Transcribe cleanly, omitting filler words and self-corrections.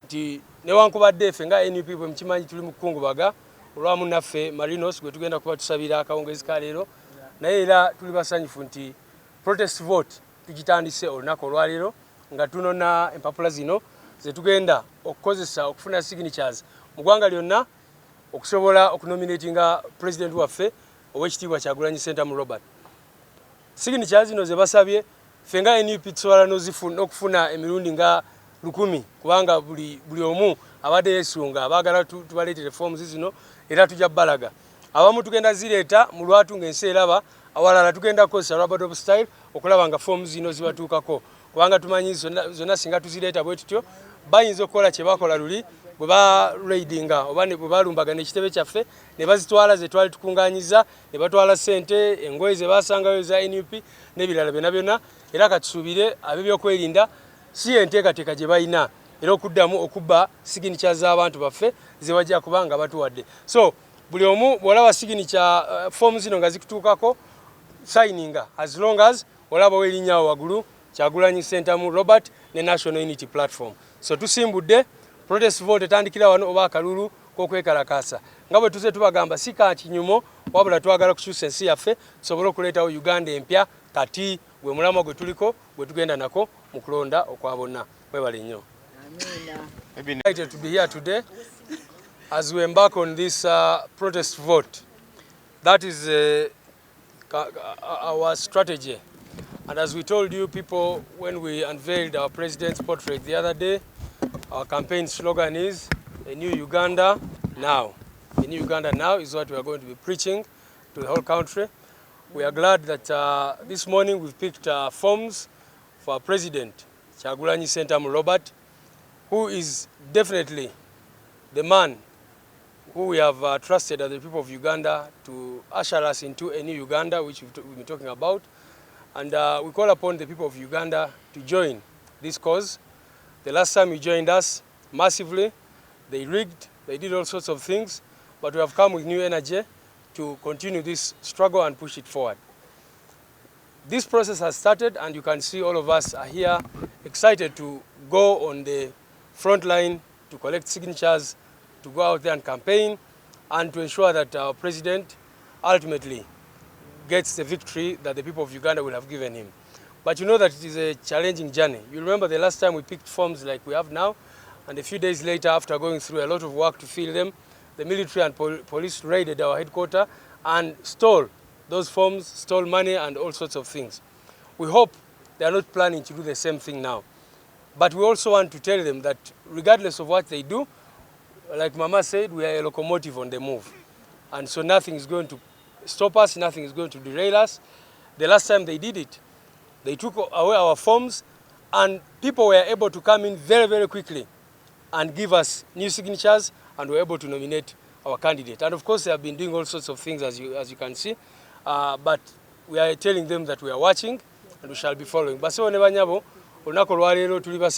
nti newankubadde ffe nga NUP bwe mukimanyi tuli mu kukungubaga olwamu naffe Marion gwe tugenda kuba tusabira akawungezi ka leero naye era tuli basanyufu nti protest vote tugitandise olunaku olwaleero nga tunona empapula zino ze tugenda okukozesa okufuna signatures mu ggwanga lyonna okusobola okunominatinga president waffe ow'ekitiibwa Kyagulanyi Ssentamu Robert. Signatures zino ze basabye ffe nga NUP tusobola n'okufuna emirundi nga 1000 kubanga buli omu abadde yeesunga baagala tubaleetere forms zino era tujja balaga. Abamu tugenda zireeta mu lwatu ng'ensi eraba, awalala tugenda kukozesa rubber dub style okulaba nga forms zino zibatuukako kubanga tumanyi zonna singa tuzireeta bwe tutyo bayinza okukola kye bakola luli bwe ba raidinga oba bwe balumbagana ekitebe kyaffe ne bazitwala ze twali tukungaanyiza ne batwala ssente engoye ze basangayo za NUP n'ebirala byonna byonna era katusuubire abebyokwerinda si enteekateeka gye balina era okuddamu okubba signatures z'abantu baffe ze bajja kubanga batuwadde. So buli omu bw'olaba signature forms zino nga zikutuukako signinga as long as olabawo erinnya waggulu Kyagulanyi Ssentamu Robert ne National Unity Platform. So tusimbudde protest vote etandikira wano oba akalulu k'okwekalakaasa nga bwe tuze tubagamba si ka kinyumo wabula twagala kukyusa ensi yaffe tusobole okuleetawo Uganda empya kati gwe mulamwa gwe tuliko gwe tugenda nako mu kulonda okwa bonna. Webale nnyo. Excited to be here today as we embark on this protest vote. That is our strategy. And as we told you people when we unveiled our president's portrait the other day, our campaign slogan is a new Uganda now. A new Uganda now is what we are going to be preaching to the whole country. We are glad that this morning we've picked forms for our president, Kyagulanyi Ssentamu Robert, who is definitely the man who we have trusted as the people of Uganda to usher us into a new Uganda, which we've been talking about. And we call upon the people of Uganda to join this cause. The last time you joined us massively, they rigged, they did all sorts of things, but we have come with new energy to continue this struggle and push it forward. This process has started and you can see all of us are here excited to go on the front line to collect signatures, to go out there and campaign and to ensure that our president ultimately gets the victory that the people of Uganda will have given him. But you know that it is a challenging journey. You remember the last time we picked forms like we have now, and a few days later, after going through a lot of work to fill them, the military and police raided our headquarters and stole those forms, stole money and all sorts of things. We hope they are not planning to do the same thing now. But we also want to tell them that regardless of what they do, like Mama said, we are a locomotive on the move. And so nothing is going to stop us, nothing is going to derail us. The last time they did it, they took away our forms and people were able to come in very, very quickly and give us new signatures and were able to nominate our candidate. And of course, they have been doing all sorts of things as you can see. But we are telling them that we are watching and we shall be following. Basi one banyabo, olunaku olwaleero tuli basa